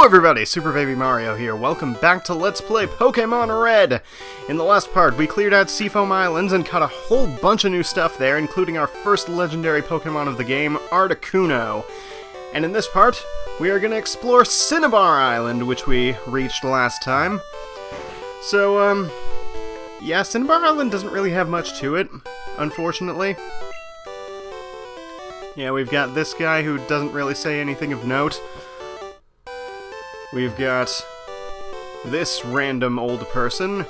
everybody, Super Baby Mario here. Welcome back to Let's Play Pokémon Red! In the last part, we cleared out Seafoam Islands and caught a whole bunch of new stuff there, including our first legendary Pokémon of the game, Articuno. And in this part, we are going to explore Cinnabar Island, which we reached last time. So, yeah, Cinnabar Island doesn't really have much to it, unfortunately. Yeah, we've got this guy who doesn't really say anything of note. We've got this random old person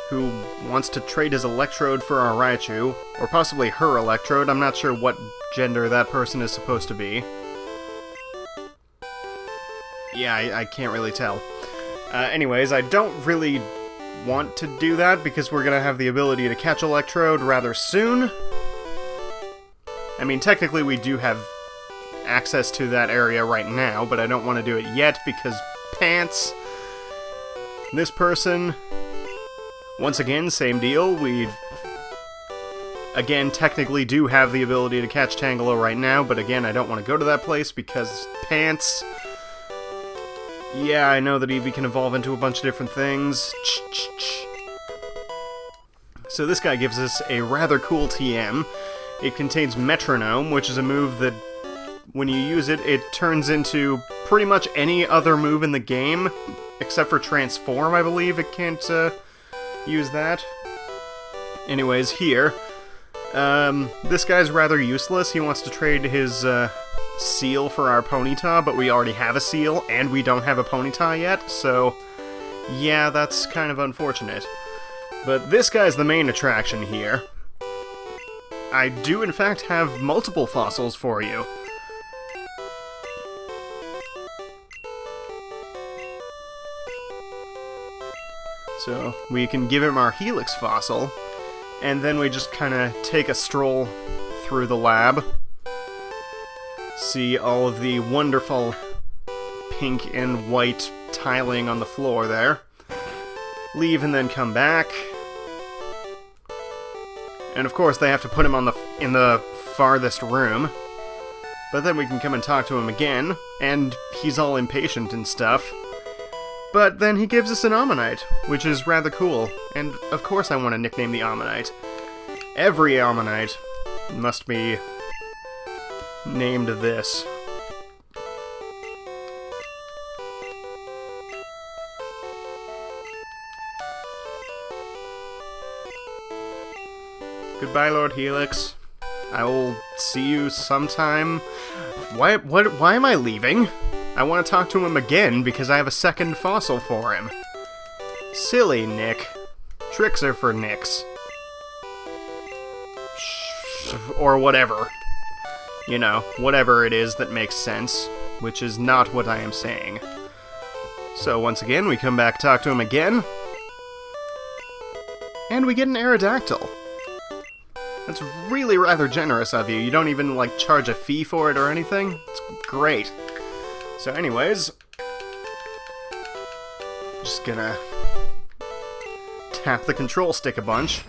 who wants to trade his electrode for our Raichu, or possibly her electrode. I'm not sure what gender that person is supposed to be. Yeah, I can't really tell. Anyways, I don't really want to do that because we're gonna have the ability to catch electrode rather soon. I mean, technically we do have access to that area right now, but I don't want to do it yet because pants. This person, once again, same deal. We, again, technically do have the ability to catch Tangelo right now, but again, I don't want to go to that place because pants. Yeah, I know that Eevee can evolve into a bunch of different things. So this guy gives us a rather cool TM. It contains Metronome, which is a move that when you use it, it turns into pretty much any other move in the game, except for Transform, I believe. It can't use that. Anyways, here, this guy's rather useless. He wants to trade his Seal for our Ponyta, but we already have a Seal, and we don't have a Ponyta yet, so yeah, that's kind of unfortunate. But this guy's the main attraction here. I do, in fact, have multiple fossils for you. So, we can give him our Helix fossil, and then we just kind of take a stroll through the lab, see all of the wonderful pink and white tiling on the floor there, leave and then come back, and of course they have to put him on in the farthest room, but then we can come and talk to him again, and he's all impatient and stuff. But then he gives us an Ammonite, which is rather cool, and of course I want to nickname the Ammonite. Every Ammonite must be named this. Goodbye, Lord Helix. I will see you sometime. Why am I leaving? I want to talk to him again because I have a second fossil for him. Silly Nick. Tricks are for Nicks. Or whatever. You know, whatever it is that makes sense, which is not what I am saying. So once again, we come back, talk to him again, and we get an Aerodactyl. That's really rather generous of you. You don't even, like, charge a fee for it or anything. It's great. So anyways, just gonna tap the control stick a bunch.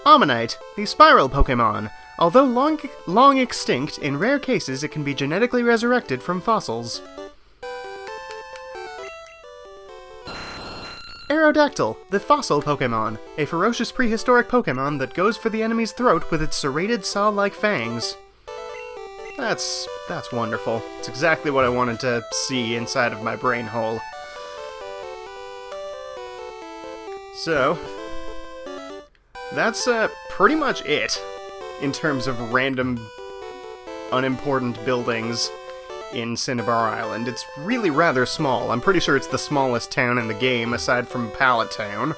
Ammonite, the spiral Pokémon. Although long extinct, in rare cases it can be genetically resurrected from fossils. Aerodactyl, the fossil Pokémon. A ferocious prehistoric Pokémon that goes for the enemy's throat with its serrated saw-like fangs. That's wonderful. It's exactly what I wanted to see inside of my brain hole. So, that's pretty much it in terms of random, unimportant buildings in Cinnabar Island. It's really rather small. I'm pretty sure it's the smallest town in the game, aside from Pallet Town.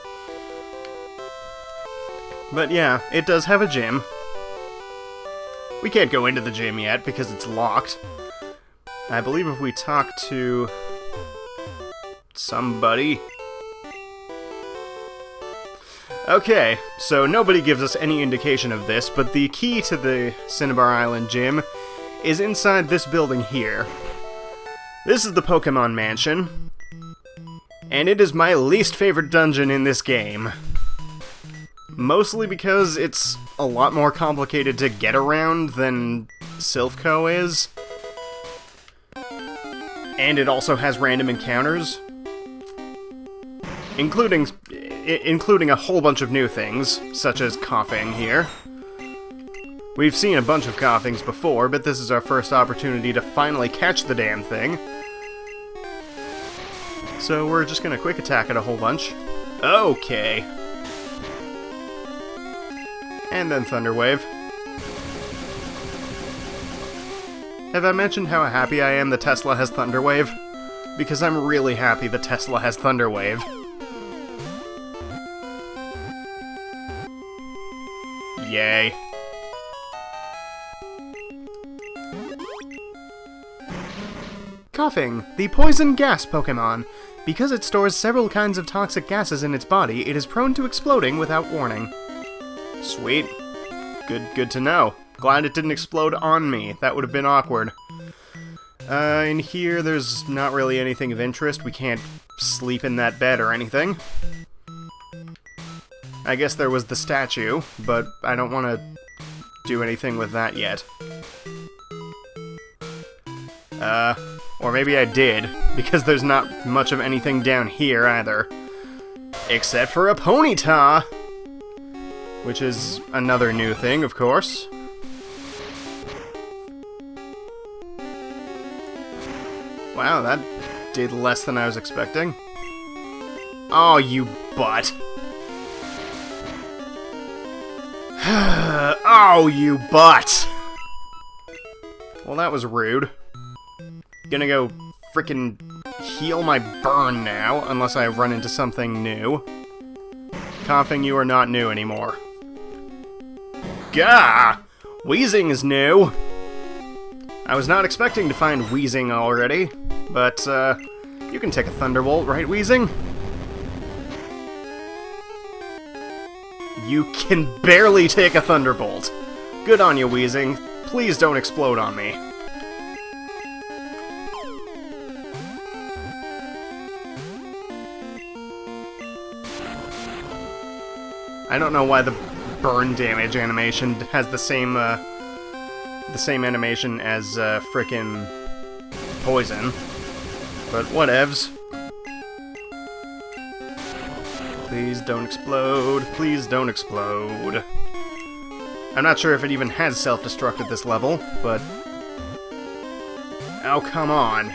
But yeah, it does have a gym. We can't go into the gym yet because it's locked. I believe if we talk to somebody... Okay, so nobody gives us any indication of this, but the key to the Cinnabar Island gym is inside this building here. This is the Pokémon Mansion, and it is my least favorite dungeon in this game. Mostly because it's a lot more complicated to get around than Silph Co is. And it also has random encounters, including a whole bunch of new things, such as coughing here. We've seen a bunch of coughings before, but this is our first opportunity to finally catch the damn thing. So we're just gonna quick attack it a whole bunch. Okay. And then Thunder Wave. Have I mentioned how happy I am that Tesla has Thunder Wave? Because I'm really happy that Tesla has Thunder Wave. Yay. Coughing, the poison gas Pokémon. Because it stores several kinds of toxic gases in its body, it is prone to exploding without warning. Sweet. Good to know. Glad it didn't explode on me. That would have been awkward. In here, there's not really anything of interest. We can't sleep in that bed or anything. I guess there was the statue, but I don't want to do anything with that yet. Or maybe I did, because there's not much of anything down here either. Except for a Ponyta! Which is another new thing, of course. Wow, that did less than I was expecting. Oh, you butt. Oh, you butt! Well, that was rude. Gonna go frickin' heal my burn now, unless I run into something new. Coughing, you are not new anymore. Gah! Wheezing is new! I was not expecting to find Wheezing already, but, you can take a Thunderbolt, right, Wheezing? You can barely take a Thunderbolt. Good on you, Wheezing. Please don't explode on me. I don't know why the burn damage animation has the same animation as, frickin' poison. But whatevs. Please don't explode. Please don't explode. I'm not sure if it even has self-destruct at this level, but... Oh, come on.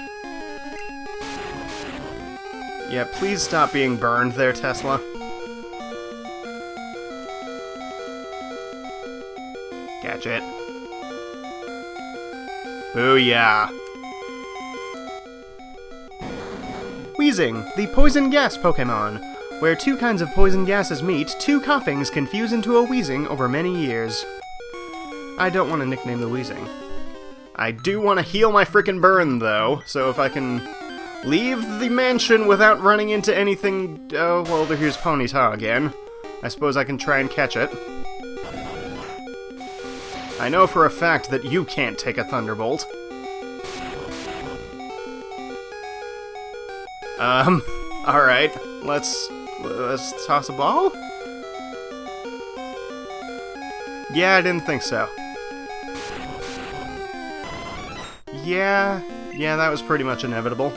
Yeah, please stop being burned there, Tesla. Catch it. Booyah! Wheezing, the poison gas Pokémon. Where two kinds of poison gases meet, two coughings can fuse into a Wheezing over many years. I don't want to nickname the Wheezing. I do want to heal my frickin' burn, though, so if I can leave the mansion without running into anything... Oh, well, here's Ponyta again. I suppose I can try and catch it. I know for a fact that you can't take a Thunderbolt. Alright, let's toss a ball? Yeah, I didn't think so. Yeah, that was pretty much inevitable.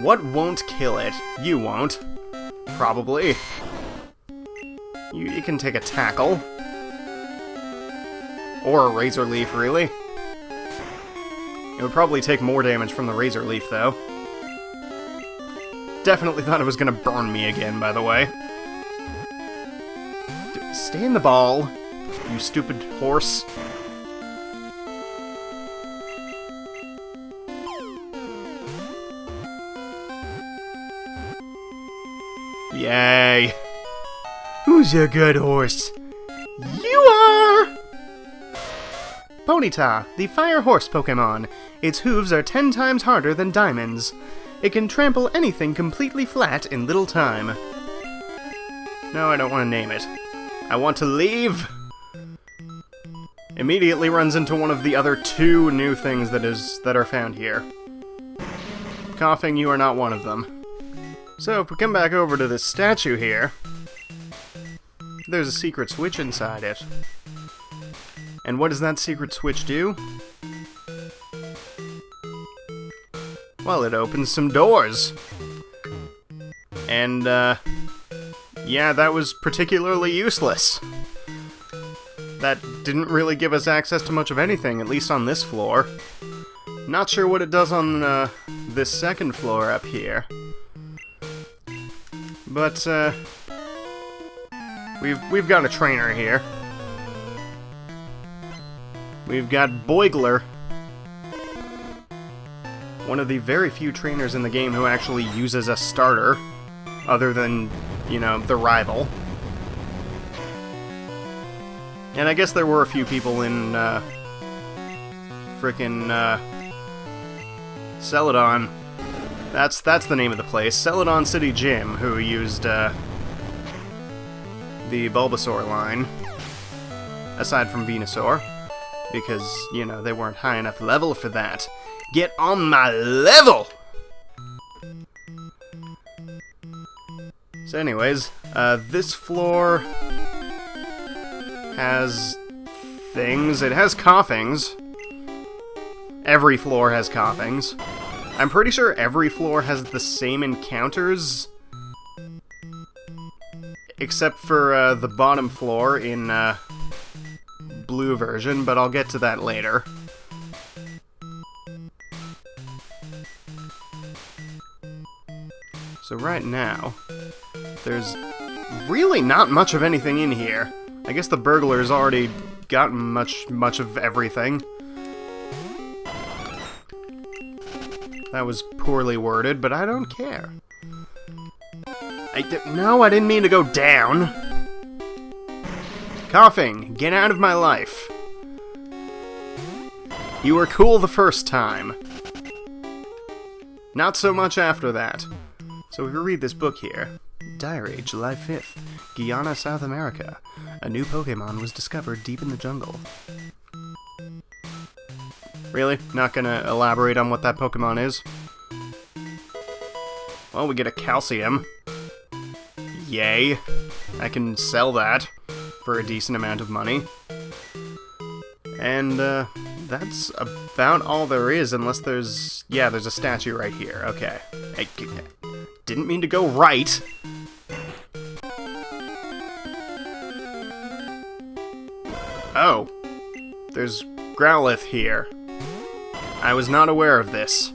What won't kill it? You won't. Probably. You can take a Tackle. Or a Razor Leaf, really. It would probably take more damage from the Razor Leaf, though. Definitely thought it was gonna burn me again, by the way. Stay in the ball, you stupid horse. Yay. Who's a good horse? You are! Ponyta, the fire horse Pokémon. Its hooves are 10 times harder than diamonds. It can trample anything completely flat in little time. No, I don't want to name it. I want to leave! Immediately runs into one of the other two new things that are found here. Coughing, you are not one of them. So, if we come back over to this statue here, there's a secret switch inside it. And what does that secret switch do? Well, it opens some doors. And, yeah, that was particularly useless. That didn't really give us access to much of anything, at least on this floor. Not sure what it does on, this second floor up here. But, we've got a trainer here. We've got Boigler. One of the very few trainers in the game who actually uses a starter, other than, you know, the rival. And I guess there were a few people in, frickin', Celadon. That's the name of the place. Celadon City Gym, who used, the Bulbasaur line. Aside from Venusaur. Because, you know, they weren't high enough level for that. Get on my level! So anyways, this floor has things. It has coughings. Every floor has coughings. I'm pretty sure every floor has the same encounters. Except for the bottom floor in blue version, but I'll get to that later. So right now, there's really not much of anything in here. I guess the burglar's already gotten much of everything. That was poorly worded, but I don't care. No, I didn't mean to go down. Coughing, get out of my life. You were cool the first time. Not so much after that. So we read this book here. Diary, July 5th, Guyana, South America. A new Pokémon was discovered deep in the jungle. Really? Not gonna elaborate on what that Pokémon is? Well, we get a calcium. Yay. I can sell that for a decent amount of money. And, that's about all there is, unless there's... Yeah, there's a statue right here. Okay. I didn't mean to go right. Oh. There's Growlithe here. I was not aware of this.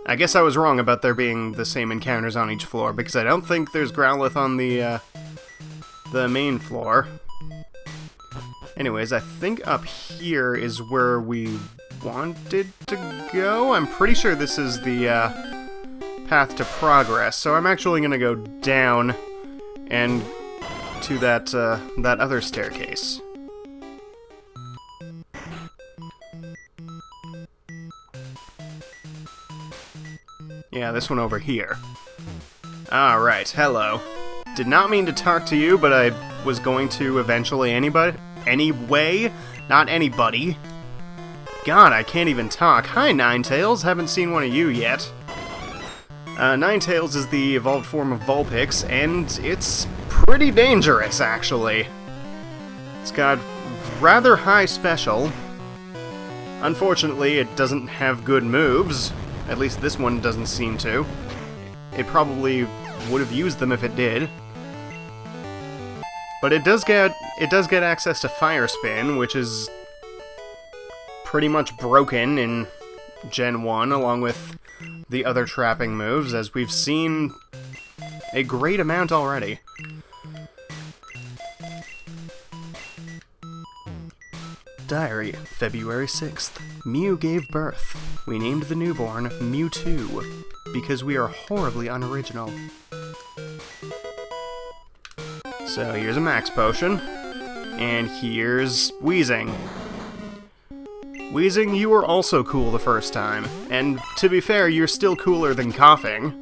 I guess I was wrong about there being the same encounters on each floor, because I don't think there's Growlithe on the main floor. Anyways, I think up here is where we wanted to go. I'm pretty sure this is the path to progress, so I'm actually going to go down and to that other staircase. Yeah, this one over here. Alright, hello. Did not mean to talk to you, but I was going to eventually anyway. Not anybody. God, I can't even talk. Hi, Ninetales. Haven't seen one of you yet. Ninetales is the evolved form of Vulpix, and it's pretty dangerous, actually. It's got rather high special. Unfortunately, it doesn't have good moves. At least this one doesn't seem to. It probably would have used them if it did. But it does get access to Fire Spin, which is pretty much broken in Gen 1, along with the other trapping moves, as we've seen a great amount already. Diary, February 6th. Mew gave birth. We named the newborn Mewtwo, because we are horribly unoriginal. So here's a Max Potion, and here's Wheezing. Wheezing, you were also cool the first time, and to be fair, you're still cooler than Coughing.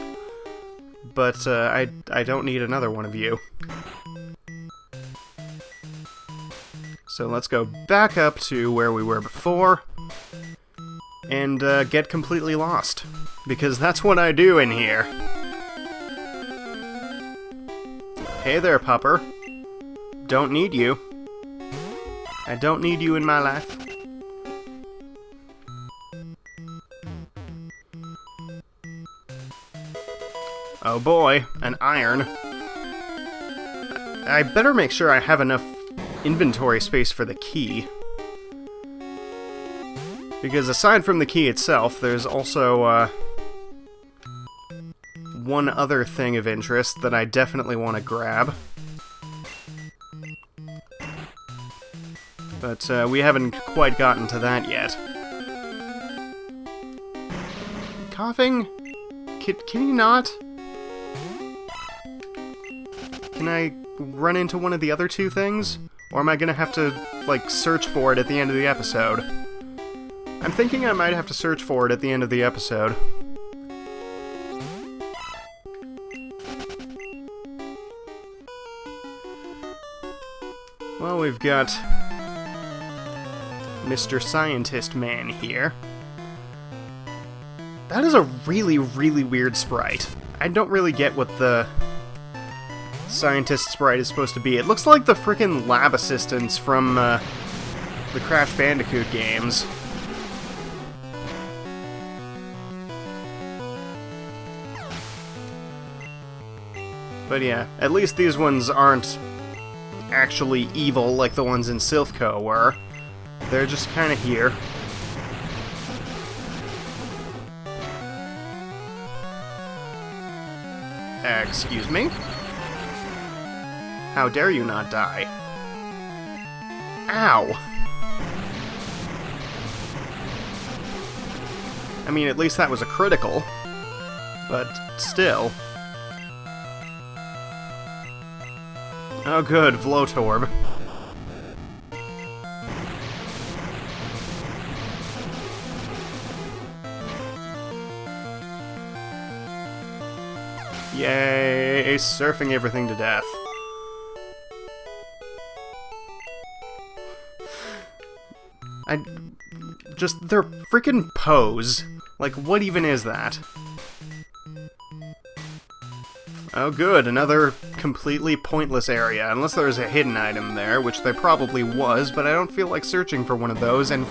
But I don't need another one of you. So let's go back up to where we were before, and get completely lost, because that's what I do in here. Hey there, pupper. Don't need you. I don't need you in my life. Oh boy, an iron. I better make sure I have enough inventory space for the key. Because aside from the key itself, there's also, one other thing of interest that I definitely want to grab. But, we haven't quite gotten to that yet. Coughing? Can you not? Can I run into one of the other two things? Or am I gonna have to, like, search for it at the end of the episode? I'm thinking I might have to search for it at the end of the episode. Well, we've got Mr. Scientist Man here. That is a really, really weird sprite. I don't really get what the scientist sprite is supposed to be. It looks like the frickin' lab assistants from the Crash Bandicoot games. But yeah, at least these ones aren't actually evil like the ones in Silphco were. They're just kinda here. Excuse me? How dare you not die? Ow! I mean, at least that was a critical. But still. Oh good, Vlotorb. Yay, surfing everything to death. Their freaking pose. Like, what even is that? Oh good, another completely pointless area, unless there's a hidden item there, which there probably was, but I don't feel like searching for one of those, and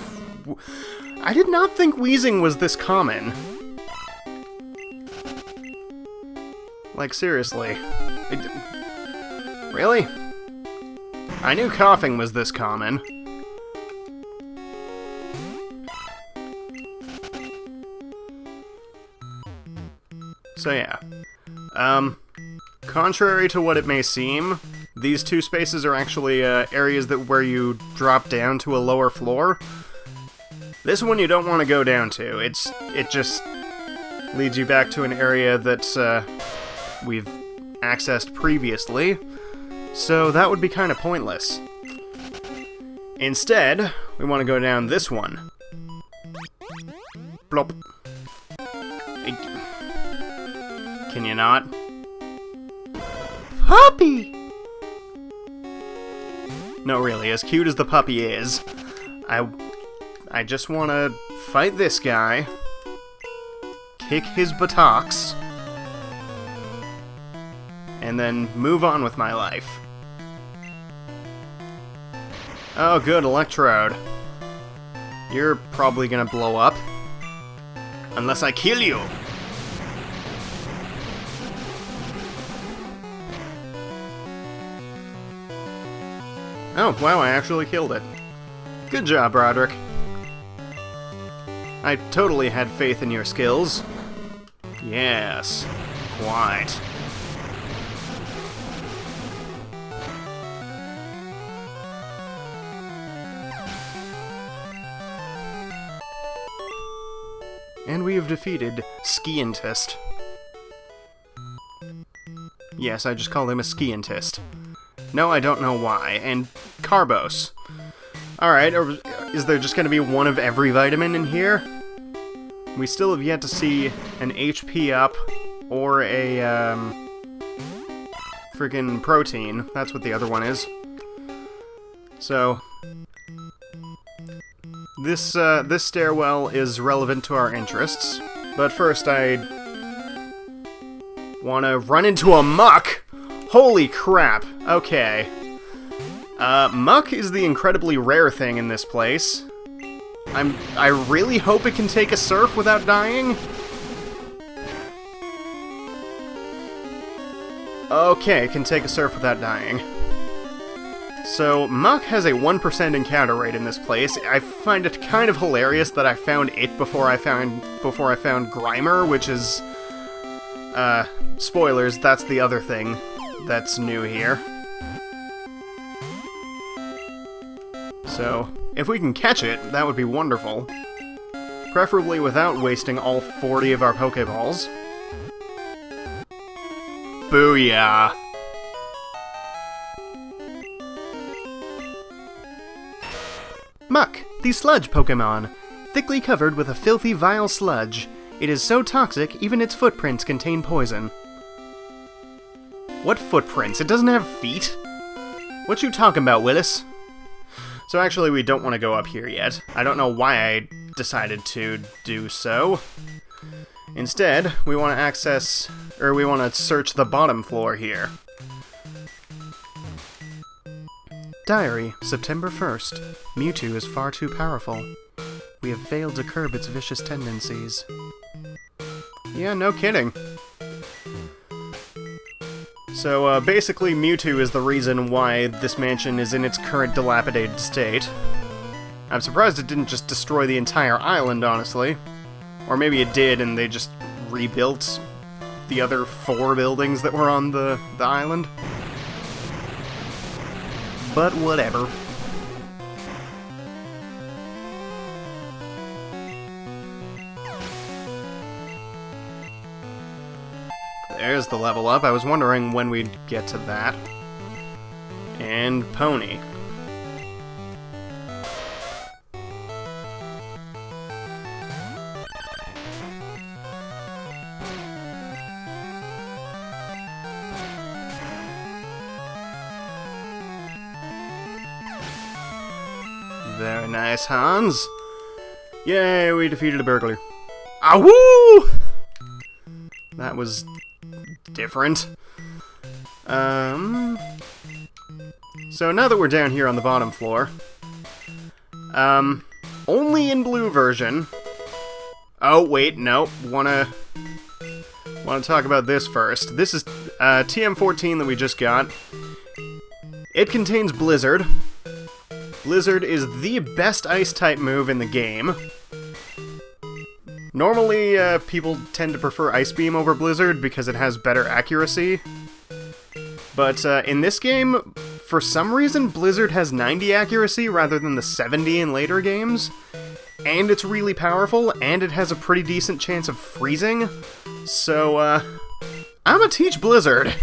I did not think wheezing was this common. Like, seriously. Really? I knew coughing was this common. So yeah. Contrary to what it may seem, these two spaces are actually areas where you drop down to a lower floor. This one you don't want to go down to. It just leads you back to an area that we've accessed previously, so that would be kind of pointless. Instead, we want to go down this one. Plop. Can you not? Puppy! No, really, as cute as the puppy is, I just want to fight this guy, kick his buttocks, and then move on with my life. Oh, good, Electrode. You're probably gonna blow up. Unless I kill you! Oh, wow, I actually killed it. Good job, Roderick. I totally had faith in your skills. Yes, quite. And we have defeated Skientist. Yes, I just called him a Skientist. No, I don't know why. And Carbos. Alright, is there just gonna be one of every vitamin in here? We still have yet to see an HP up or a, friggin' protein. That's what the other one is. So, this stairwell is relevant to our interests. But first, I want to run into a muck! Holy crap! Okay. Muck is the incredibly rare thing in this place. I really hope it can take a surf without dying. Okay, it can take a surf without dying. So, Muck has a 1% encounter rate in this place. I find it kind of hilarious that I found it before I found Grimer, which is... spoilers, that's the other thing that's new here. So, if we can catch it, that would be wonderful. Preferably without wasting all 40 of our Pokeballs. Booyah! Muck, the sludge Pokémon. Thickly covered with a filthy, vile sludge. It is so toxic, even its footprints contain poison. What footprints? It doesn't have feet? What you talking about, Willis? So actually, we don't want to go up here yet. I don't know why I decided to do so. Instead, we want to search the bottom floor here. Diary, September 1st. Mewtwo is far too powerful. We have failed to curb its vicious tendencies. Yeah, no kidding. So, basically Mewtwo is the reason why this mansion is in its current dilapidated state. I'm surprised it didn't just destroy the entire island, honestly. Or maybe it did and they just rebuilt the other 4 buildings that were on the island. But whatever. There's the level up. I was wondering when we'd get to that. And Pony. Very nice, Hans. Yay, we defeated a burglar. Ahwoo! That was different. So now that we're down here on the bottom floor, only in blue version. Oh wait, no, wanna talk about this first. This is TM14 that we just got. It contains Blizzard. Blizzard is the best ice-type move in the game. Normally, people tend to prefer Ice Beam over Blizzard because it has better accuracy. But in this game, for some reason, Blizzard has 90 accuracy rather than the 70 in later games. And it's really powerful, and it has a pretty decent chance of freezing. So, I'ma teach Blizzard.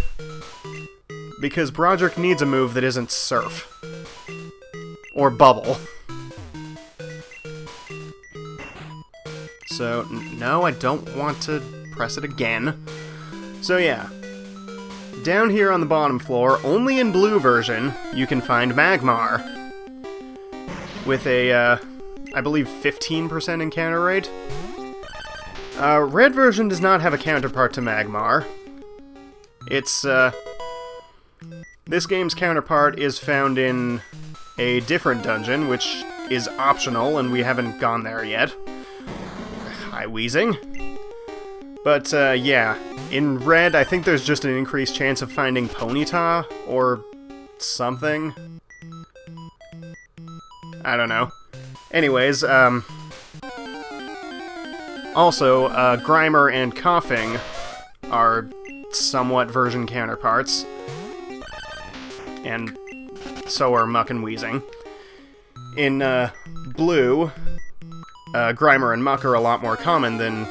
Because Broderick needs a move that isn't Surf. Or Bubble. So, no, I don't want to press it again. So yeah. Down here on the bottom floor, only in blue version, you can find Magmar. With a, I believe 15% encounter rate. Red version does not have a counterpart to Magmar. It's, this game's counterpart is found in a different dungeon, which is optional, and we haven't gone there yet. Hi, Wheezing. But, yeah. In Red, I think there's just an increased chance of finding Ponyta, or something. I don't know. Anyways, also, Grimer and Coughing are somewhat version counterparts. And so are Muck and Wheezing. In, Blue, Grimer and Muck are a lot more common than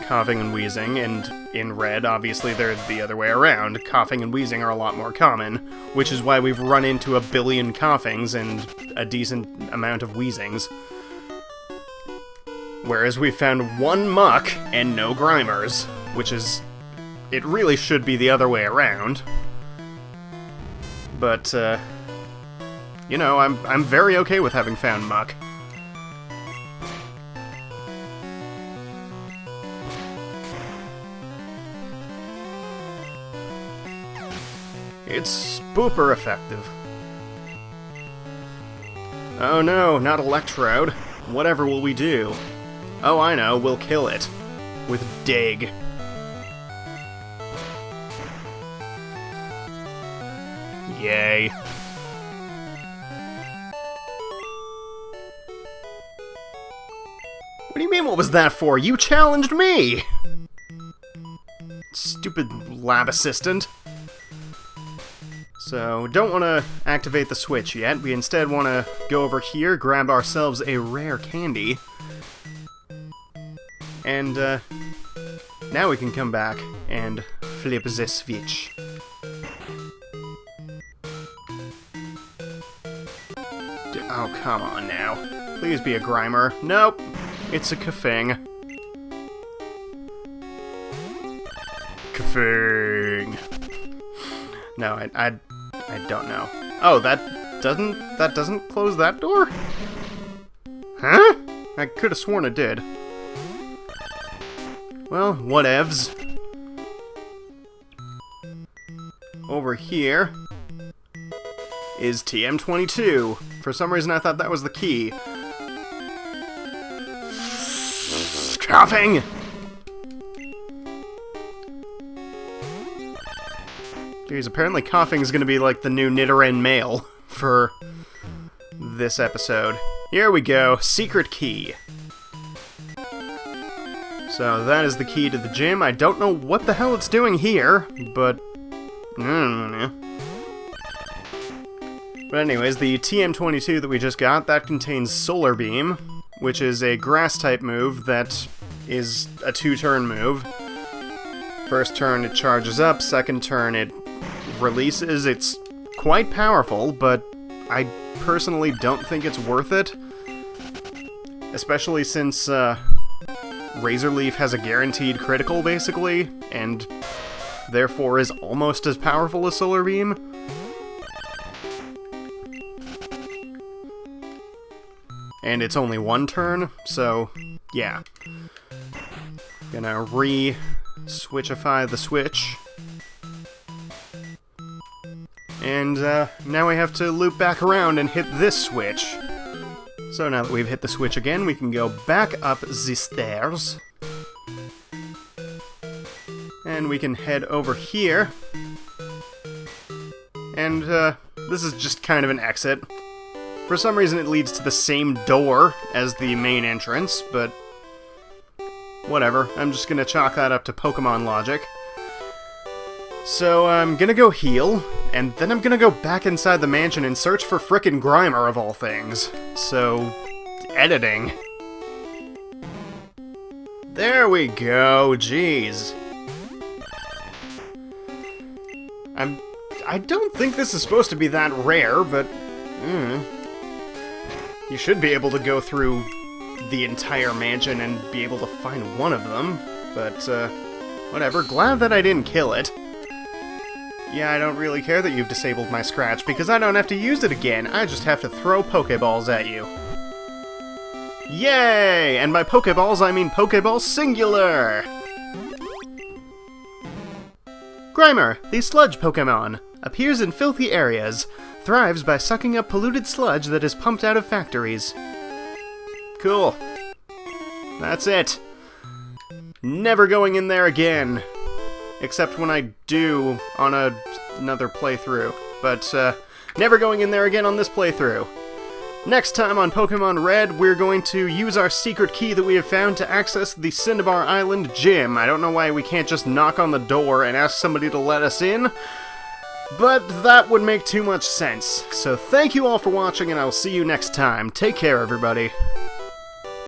Coughing and Wheezing, and in Red, obviously, they're the other way around. Coughing and Wheezing are a lot more common, which is why we've run into a billion Coughings and a decent amount of Wheezings. Whereas we've found one Muck and no Grimers, which is... it really should be the other way around. But, you know, I'm very okay with having found Muck. It's spooper effective. Oh no, not Electrode. Whatever will we do? Oh, I know, we'll kill it. With Dig. Yay. What do you mean, what was that for? You challenged me! Stupid lab assistant. So, don't want to activate the switch yet. We instead want to go over here, grab ourselves a rare candy. And, now we can come back and flip the switch. Oh, come on now. Please be a Grimer. Nope. It's a Kafing. Kafing. No, I don't know. Oh, that doesn't close that door? Huh? I could have sworn it did. Well, whatevs. Over here is TM22. For some reason I thought that was the key. Coughing! Jeez, apparently coughing is gonna be like the new Nidoran male for this episode. Here we go, secret key. So that is the key to the gym. I don't know what the hell it's doing here, but But anyways, the TM22 that we just got, that contains Solar Beam, which is a grass-type move that is a 2-turn move. First turn it charges up, second turn it releases. It's quite powerful, but I personally don't think it's worth it. Especially since Razor Leaf has a guaranteed critical, basically, and therefore is almost as powerful as Solar Beam. And it's only 1 turn, so yeah. Gonna re-switchify the switch. And now we have to loop back around and hit this switch. So now that we've hit the switch again, we can go back up the stairs. And we can head over here. And this is just kind of an exit. For some reason it leads to the same door as the main entrance, but whatever. I'm just gonna chalk that up to Pokémon logic. So I'm gonna go heal, and then I'm gonna go back inside the mansion and search for frickin' Grimer of all things. So, editing. There we go, jeez. I don't think this is supposed to be that rare, but you should be able to go through the entire mansion and be able to find one of them, but whatever. Glad that I didn't kill it. Yeah, I don't really care that you've disabled my Scratch, because I don't have to use it again. I just have to throw Pokeballs at you. Yay! And by Pokeballs, I mean Pokeball Singular! Grimer, the sludge Pokemon, appears in filthy areas, thrives by sucking up polluted sludge that is pumped out of factories. Cool. That's it. Never going in there again. Except when I do on another playthrough. But, never going in there again on this playthrough. Next time on Pokémon Red, we're going to use our secret key that we have found to access the Cinnabar Island gym. I don't know why we can't just knock on the door and ask somebody to let us in, but that would make too much sense. So thank you all for watching, and I'll see you next time. Take care, everybody.